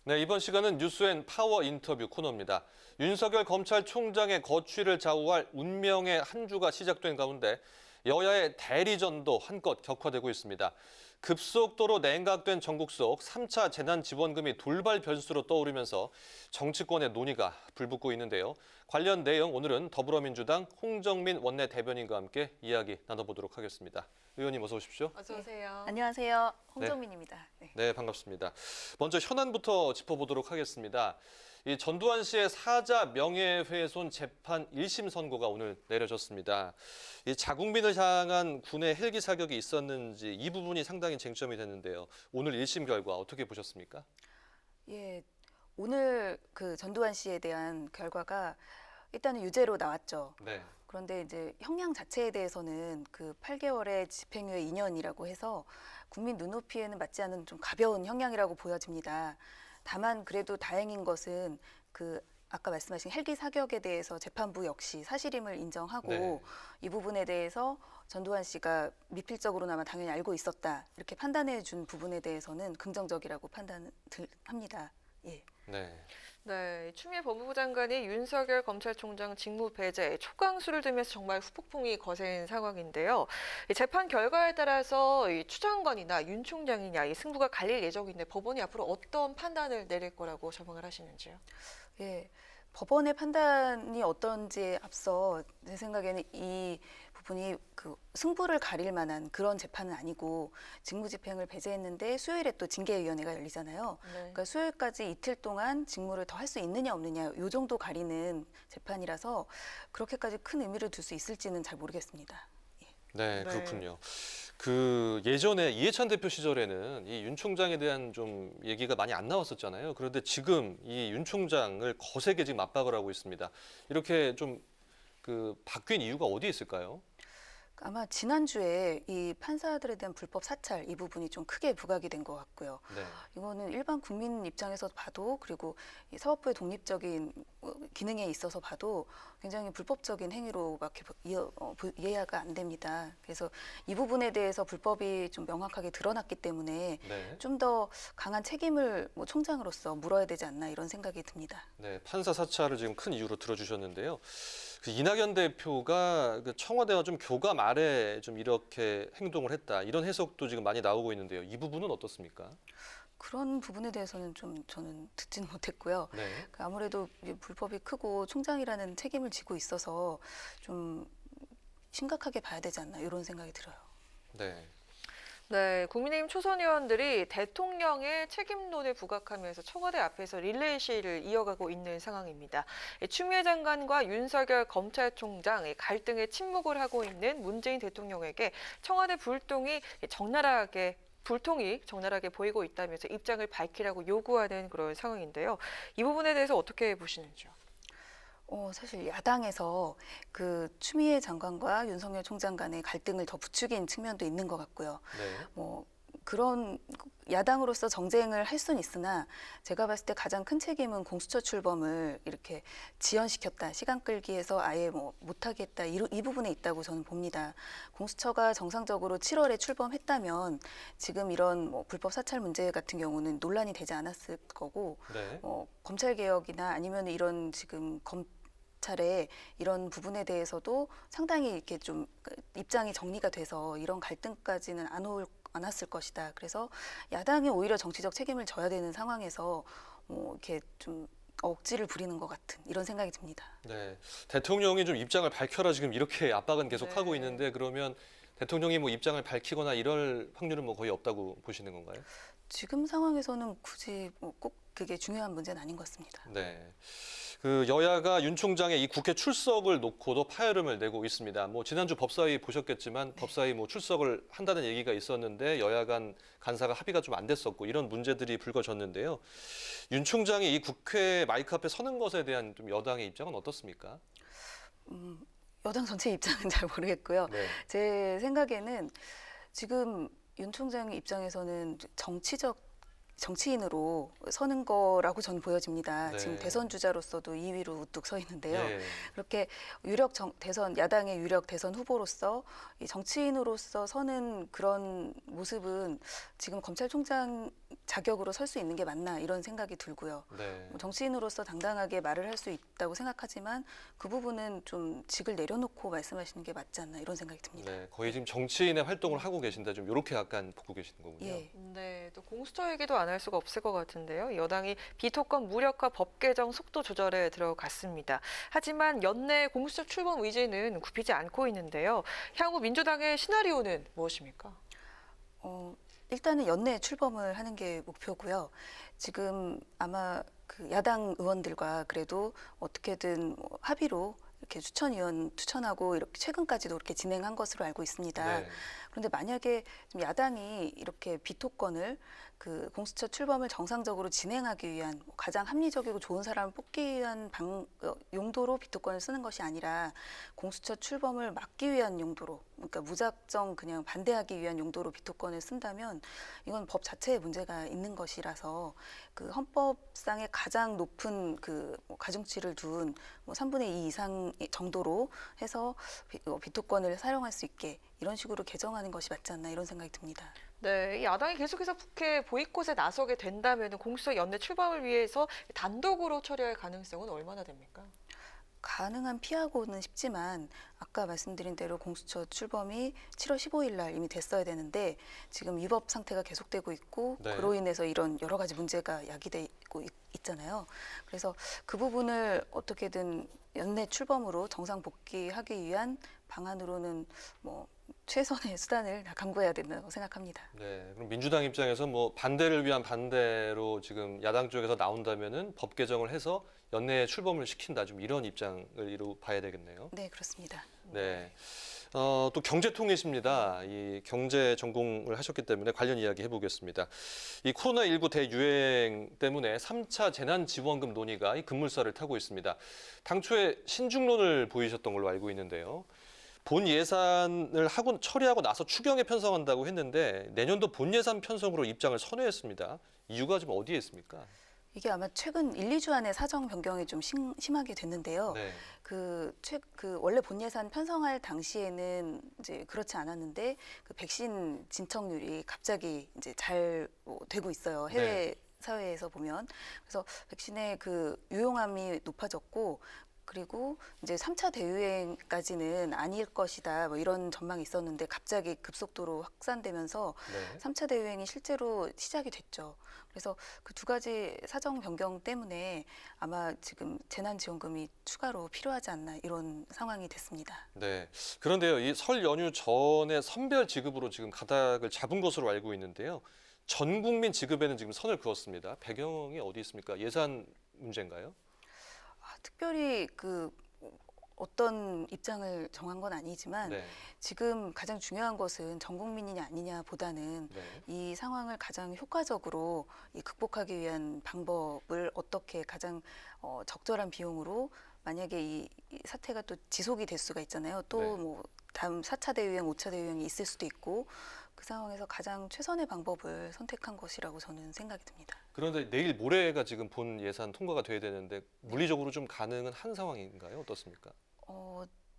네, 이번 시간은 뉴스앤 파워 인터뷰 코너입니다. 윤석열 검찰총장의 거취를 좌우할 운명의 한 주가 시작된 가운데 여야의 대리전도 한껏 격화되고 있습니다. 급속도로 냉각된 전국 속 3차 재난지원금이 돌발 변수로 떠오르면서 정치권의 논의가 불붙고 있는데요. 관련 내용 오늘은 더불어민주당 홍정민 원내 대변인과 함께 이야기 나눠보도록 하겠습니다. 의원님 어서 오십시오. 어서 오세요. 안녕하세요. 홍정민입니다. 네, 반갑습니다. 먼저 현안부터 짚어보도록 하겠습니다. 이 전두환 씨의 사자 명예훼손 재판 1심 선고가 오늘 내려졌습니다. 이 자국민을 향한 군의 헬기 사격이 있었는지 이 부분이 상당히 쟁점이 됐는데요. 오늘 1심 결과 어떻게 보셨습니까? 예, 오늘 그 전두환 씨에 대한 결과가 일단은 유죄로 나왔죠. 네. 그런데 이제 형량 자체에 대해서는 그 8개월의 집행유예 2년이라고 해서 국민 눈높이에는 맞지 않은 좀 가벼운 형량이라고 보여집니다. 다만 그래도 다행인 것은 그 아까 말씀하신 헬기 사격에 대해서 재판부 역시 사실임을 인정하고 네. 이 부분에 대해서 전두환 씨가 미필적으로나마 당연히 알고 있었다 이렇게 판단해 준 부분에 대해서는 긍정적이라고 판단합니다. 예. 네. 네, 추미애 법무부 장관이 윤석열 검찰총장 직무 배제, 초강수를 들면서 정말 후폭풍이 거센 상황인데요. 이 재판 결과에 따라서 이 추 장관이나 윤 총장이냐 이 승부가 갈릴 예정인데 법원이 앞으로 어떤 판단을 내릴 거라고 전망을 하시는지요? 예, 법원의 판단이 어떤지에 앞서 제 생각에는 이 부분이 그 승부를 가릴 만한 그런 재판은 아니고 직무집행을 배제했는데 수요일에 또 징계위원회가 열리잖아요. 네. 그러니까 수요일까지 이틀 동안 직무를 더 할 수 있느냐 없느냐 요 정도 가리는 재판이라서 그렇게까지 큰 의미를 둘 수 있을지는 잘 모르겠습니다. 예. 네, 네. 그렇군요. 그 예전에 이해찬 대표 시절에는 이 윤 총장에 대한 좀 얘기가 많이 안 나왔었잖아요. 그런데 지금 이 윤 총장을 거세게 지금 압박을 하고 있습니다. 이렇게 좀 그 바뀐 이유가 어디에 있을까요? 아마 지난주에 이 판사들에 대한 불법 사찰 이 부분이 좀 크게 부각이 된 것 같고요. 네. 이거는 일반 국민 입장에서 봐도 그리고 이 사법부의 독립적인 기능에 있어서 봐도 굉장히 불법적인 행위로밖에 이해가 안 됩니다. 그래서 이 부분에 대해서 불법이 좀 명확하게 드러났기 때문에 네. 좀 더 강한 책임을 총장으로서 물어야 되지 않나 이런 생각이 듭니다. 네, 판사 사찰을 지금 큰 이유로 들어주셨는데요. 그 이낙연 대표가 그 청와대와 좀 교감 아래 좀 이렇게 행동을 했다 이런 해석도 지금 많이 나오고 있는데요. 이 부분은 어떻습니까? 그런 부분에 대해서는 좀 저는 듣지는 못했고요. 네. 아무래도 불법이 크고 총장이라는 책임을 지고 있어서 좀 심각하게 봐야 되지 않나 이런 생각이 들어요. 네. 네, 국민의힘 초선 의원들이 대통령의 책임론을 부각하면서 청와대 앞에서 릴레이 시위를 이어가고 있는 상황입니다. 추미애 장관과 윤석열 검찰총장 갈등에 침묵을 하고 있는 문재인 대통령에게 청와대 불통이 적나라하게 보이고 있다면서 입장을 밝히라고 요구하는 그런 상황인데요. 이 부분에 대해서 어떻게 보시는지요? 사실 야당에서 그 추미애 장관과 윤석열 총장 간의 갈등을 더 부추긴 측면도 있는 것 같고요. 네. 그런 야당으로서 정쟁을 할 수는 있으나 제가 봤을 때 가장 큰 책임은 공수처 출범을 이렇게 지연시켰다, 시간 끌기에서 아예 못하겠다 이 부분에 있다고 저는 봅니다. 공수처가 정상적으로 7월에 출범했다면 지금 이런 불법 사찰 문제 같은 경우는 논란이 되지 않았을 거고 네. 검찰 개혁이나 아니면 이런 지금 검찰의 이런 부분에 대해서도 상당히 이렇게 좀 입장이 정리가 돼서 이런 갈등까지는 안 왔을 것이다. 그래서 야당이 오히려 정치적 책임을 져야 되는 상황에서 이렇게 좀 억지를 부리는 것 같은 이런 생각이 듭니다. 네. 대통령이 좀 입장을 밝혀라 지금 이렇게 압박은 계속 네. 하고 있는데 그러면 대통령이 뭐 입장을 밝히거나 이럴 확률은 뭐 거의 없다고 보시는 건가요? 지금 상황에서는 굳이 꼭 그게 중요한 문제는 아닌 것 같습니다. 네. 그 여야가 윤 총장의 이 국회 출석을 놓고도 파열음을 내고 있습니다. 뭐 지난주 법사위 보셨겠지만 법사위 뭐 출석을 한다는 얘기가 있었는데 여야 간 간사가 합의가 좀 안 됐었고 이런 문제들이 불거졌는데요. 윤 총장이 이 국회 마이크 앞에 서는 것에 대한 좀 여당의 입장은 어떻습니까? 여당 전체 입장은 잘 모르겠고요. 네. 제 생각에는 지금 윤 총장 입장에서는 정치인으로 서는 거라고 저는 보여집니다. 네. 지금 대선 주자로서도 2위로 우뚝 서 있는데요. 네. 그렇게 야당의 유력 대선 후보로서 이 정치인으로서 서는 그런 모습은 지금 검찰총장 자격으로 설 수 있는 게 맞나 이런 생각이 들고요. 네. 뭐 정치인으로서 당당하게 말을 할 수 있다고 생각하지만 그 부분은 좀 직을 내려놓고 말씀하시는 게 맞지 않나 이런 생각이 듭니다. 네, 거의 지금 정치인의 활동을 하고 계신다. 좀 이렇게 약간 보고 계시는 거군요. 예. 네, 또 공수처 얘기도 안 할 수가 없을 것 같은데요. 여당이 비토권 무력화 법 개정 속도 조절에 들어갔습니다. 하지만 연내 공수처 출범 의지는 굽히지 않고 있는데요. 향후 민주당의 시나리오는 무엇입니까? 일단은 연내에 출범을 하는 게 목표고요. 지금 아마 그 야당 의원들과 그래도 어떻게든 뭐 합의로 이렇게 추천위원 추천하고 이렇게 최근까지도 이렇게 진행한 것으로 알고 있습니다. 네. 그런데 만약에 좀 야당이 이렇게 비토권을 그 공수처 출범을 정상적으로 진행하기 위한 가장 합리적이고 좋은 사람을 뽑기 위한 용도로 비토권을 쓰는 것이 아니라 공수처 출범을 막기 위한 용도로, 그러니까 무작정 그냥 반대하기 위한 용도로 비토권을 쓴다면 이건 법 자체에 문제가 있는 것이라서 그 헌법상의 가장 높은 그 가중치를 둔 3분의 2 이상 정도로 해서 비토권을 사용할 수 있게 이런 식으로 개정하는 것이 맞지 않나 이런 생각이 듭니다. 네, 이 야당이 계속해서 국회 보이콧에 나서게 된다면 공수처 연내 출범을 위해서 단독으로 처리할 가능성은 얼마나 됩니까? 가능한 피하고는 싶지만 아까 말씀드린 대로 공수처 출범이 7월 15일 날 이미 됐어야 되는데 지금 위법 상태가 계속되고 있고 네. 그로 인해서 이런 여러 가지 문제가 야기되고 있잖아요. 그래서 그 부분을 어떻게든 연내 출범으로 정상 복귀하기 위한 방안으로는 뭐 최선의 수단을 다 강구해야 된다고 생각합니다. 네, 그럼 민주당 입장에서 뭐 반대를 위한 반대로 지금 야당 쪽에서 나온다면은 법 개정을 해서 연내에 출범을 시킨다. 좀 이런 입장을 이루 봐야 되겠네요. 네, 그렇습니다. 네. 또 경제통이십니다. 이 경제 전공을 하셨기 때문에 관련 이야기 해보겠습니다. 이 코로나19 대유행 때문에 3차 재난지원금 논의가 이 급물살을 타고 있습니다. 당초에 신중론을 보이셨던 걸로 알고 있는데요. 본 예산을 처리하고 나서 추경에 편성한다고 했는데 내년도 본 예산 편성으로 입장을 선회했습니다. 이유가 좀 어디에 있습니까? 이게 아마 최근 1, 2주 안에 사정 변경이 좀 심하게 됐는데요. 네. 그 원래 본 예산 편성할 당시에는 이제 그렇지 않았는데 그 백신 진척률이 갑자기 이제 잘 되고 있어요. 해외 사회에서 보면. 그래서 백신의 그 유용함이 높아졌고 그리고 이제 3차 대유행까지는 아닐 것이다 뭐 이런 전망이 있었는데 갑자기 급속도로 확산되면서 네. 3차 대유행이 실제로 시작이 됐죠. 그래서 그 두 가지 사정 변경 때문에 아마 지금 재난지원금이 추가로 필요하지 않나 이런 상황이 됐습니다. 네. 그런데요, 이 설 연휴 전에 선별 지급으로 지금 가닥을 잡은 것으로 알고 있는데요. 전 국민 지급에는 지금 선을 그었습니다. 배경이 어디 있습니까? 예산 문제인가요? 특별히 그 어떤 입장을 정한 건 아니지만 네. 지금 가장 중요한 것은 전 국민이냐 아니냐보다는 네. 이 상황을 가장 효과적으로 극복하기 위한 방법을 어떻게 가장 적절한 비용으로 만약에 이 사태가 또 지속이 될 수가 있잖아요. 또 네. 뭐 다음 4차 대유행, 5차 대유행이 있을 수도 있고 그 상황에서 가장 최선의 방법을 선택한 것이라고 저는 생각이 듭니다. 그런데 내일 모레가 지금 본 예산 통과가 돼야 되는데 물리적으로 좀 가능은 한 상황인가요? 어떻습니까?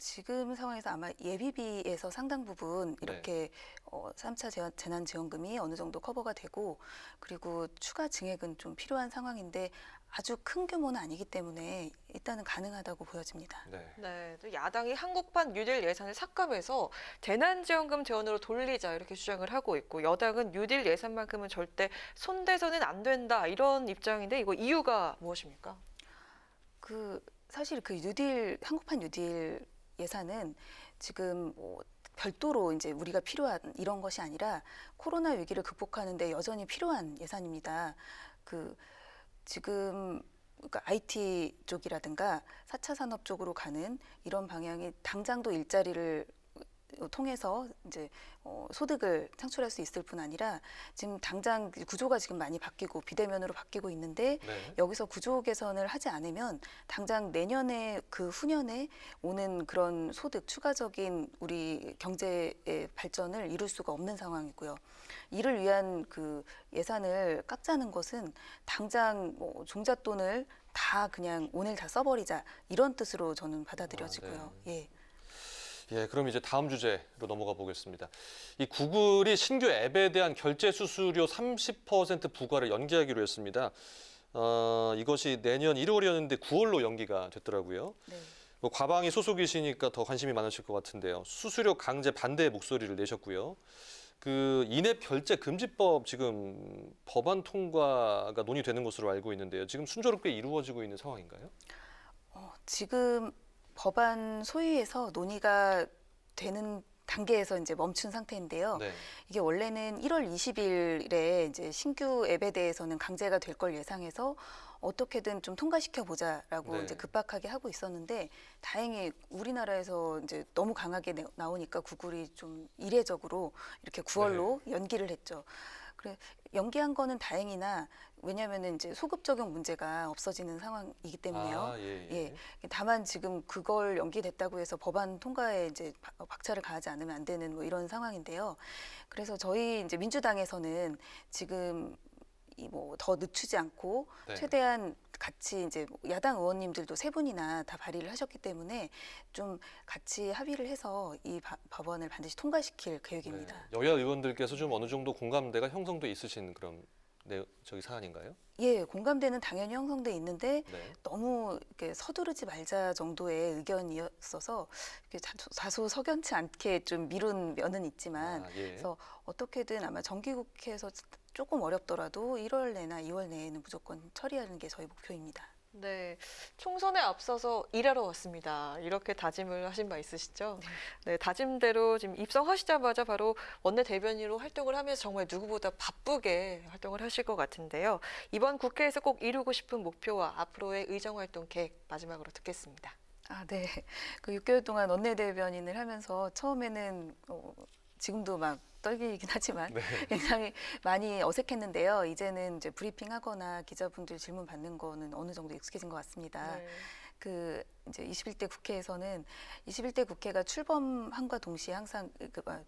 지금 상황에서 아마 예비비에서 상당 부분 이렇게 3차 재난지원금이 어느 정도 커버가 되고 그리고 추가 증액은 좀 필요한 상황인데 아주 큰 규모는 아니기 때문에 일단은 가능하다고 보여집니다. 네. 네, 또 야당이 한국판 뉴딜 예산을 삭감해서 재난지원금 재원으로 돌리자 이렇게 주장을 하고 있고 여당은 뉴딜 예산만큼은 절대 손대서는 안 된다 이런 입장인데 이거 이유가 무엇입니까? 사실 그 한국판 뉴딜 예산은 지금 별도로 이제 우리가 필요한 이런 것이 아니라 코로나 위기를 극복하는데 여전히 필요한 예산입니다. 지금 그러니까 IT 쪽이라든가 4차 산업 쪽으로 가는 이런 방향이 당장도 일자리를 통해서 이제 소득을 창출할 수 있을 뿐 아니라 지금 당장 구조가 지금 많이 바뀌고 비대면으로 바뀌고 있는데 네. 여기서 구조 개선을 하지 않으면 당장 내년에 그 후년에 오는 그런 소득 추가적인 우리 경제의 발전을 이룰 수가 없는 상황이고요. 이를 위한 그 예산을 깎자는 것은 당장 종잣돈을 다 그냥 오늘 다 써버리자 이런 뜻으로 저는 받아들여지고요. 예. 예, 그럼 이제 다음 주제로 넘어가 보겠습니다. 이 구글이 신규 앱에 대한 결제 수수료 30% 부과를 연기하기로 했습니다. 이것이 내년 1월이었는데 9월로 연기가 됐더라고요. 네. 뭐 과방위 소속이시니까 더 관심이 많으실 것 같은데요. 수수료 강제 반대의 목소리를 내셨고요. 그 인앱 결제 금지법 지금 법안 통과가 논의되는 것으로 알고 있는데요. 지금 순조롭게 이루어지고 있는 상황인가요? 지금 법안 소위에서 논의가 되는 단계에서 이제 멈춘 상태인데요. 네. 이게 원래는 1월 20일에 이제 신규 앱에 대해서는 강제가 될 걸 예상해서 어떻게든 좀 통과시켜 보자라고 네. 이제 급박하게 하고 있었는데 다행히 우리나라에서 이제 너무 강하게 나오니까 구글이 좀 이례적으로 이렇게 9월로 연기를 했죠. 그래 연기한 거는 다행이나 왜냐하면은 이제 소급 적용 문제가 없어지는 상황이기 때문에요. 아, 예, 예. 다만 지금 그걸 연기됐다고 해서 법안 통과에 이제 박차를 가하지 않으면 안 되는 뭐 이런 상황인데요. 그래서 저희 이제 민주당에서는 지금 이 뭐 더 늦추지 않고 네. 최대한 같이 이제 야당 의원님들도 세 분이나 다 발의를 하셨기 때문에 좀 같이 합의를 해서 이 법안을 반드시 통과시킬 계획입니다. 네. 여야 의원들께서 좀 어느 정도 공감대가 형성돼 있으신 그런 저기 사안인가요? 예, 공감대는 당연히 형성돼 있는데 네. 너무 이렇게 서두르지 말자 정도의 의견이었어서 이렇게 다소 석연치 않게 좀 미룬 면은 있지만 아, 예. 그래서 어떻게든 아마 정기국회에서 조금 어렵더라도 1월 내나 2월 내에는 무조건 처리하는 게 저희 목표입니다. 네, 총선에 앞서서 일하러 왔습니다. 이렇게 다짐을 하신 바 있으시죠? 네, 다짐대로 지금 입성하시자마자 바로 원내 대변인으로 활동을 하면서 정말 누구보다 바쁘게 활동을 하실 것 같은데요. 이번 국회에서 꼭 이루고 싶은 목표와 앞으로의 의정활동 계획 마지막으로 듣겠습니다. 아, 네. 그 6개월 동안 원내대변인을 하면서 처음에는 지금도 막 떨리긴 하지만 네. 굉장히 많이 어색했는데요. 이제는 이제 브리핑하거나 기자분들 질문 받는 거는 어느 정도 익숙해진 것 같습니다. 네. 그 이제 21대 국회에서는 21대 국회가 출범함과 동시에 항상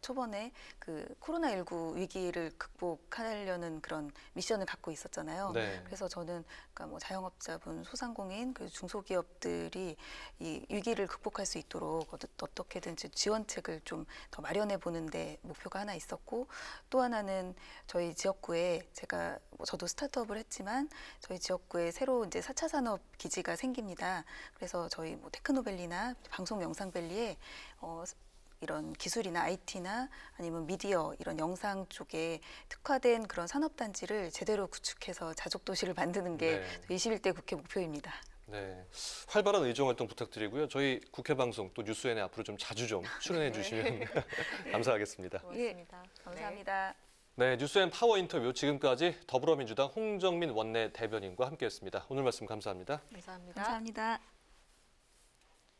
초반에 그 코로나19 위기를 극복하려는 그런 미션을 갖고 있었잖아요. 네. 그래서 저는 그러니까 뭐 자영업자분, 소상공인, 그리고 중소기업들이 이 위기를 극복할 수 있도록 어떻게든 지원책을 좀 더 마련해 보는데 목표가 하나 있었고 또 하나는 저희 지역구에 제가 저도 스타트업을 했지만 저희 지역구에 새로 이제 4차 산업 기지가 생깁니다. 그래서 저희 뭐 테크노밸리나 방송 영상밸리에 이런 기술이나 IT나 아니면 미디어 이런 영상 쪽에 특화된 그런 산업단지를 제대로 구축해서 자족도시를 만드는 게 네. 21대 국회 목표입니다. 네, 활발한 의정 활동 부탁드리고요. 저희 국회 방송 또 뉴스엔에 앞으로 좀 자주 좀 출연해 주시면 감사하겠습니다. 고맙습니다. 감사합니다. 네, 뉴스엔 파워 인터뷰 지금까지 더불어민주당 홍정민 원내 대변인과 함께했습니다. 오늘 말씀 감사합니다. 감사합니다. 감사합니다.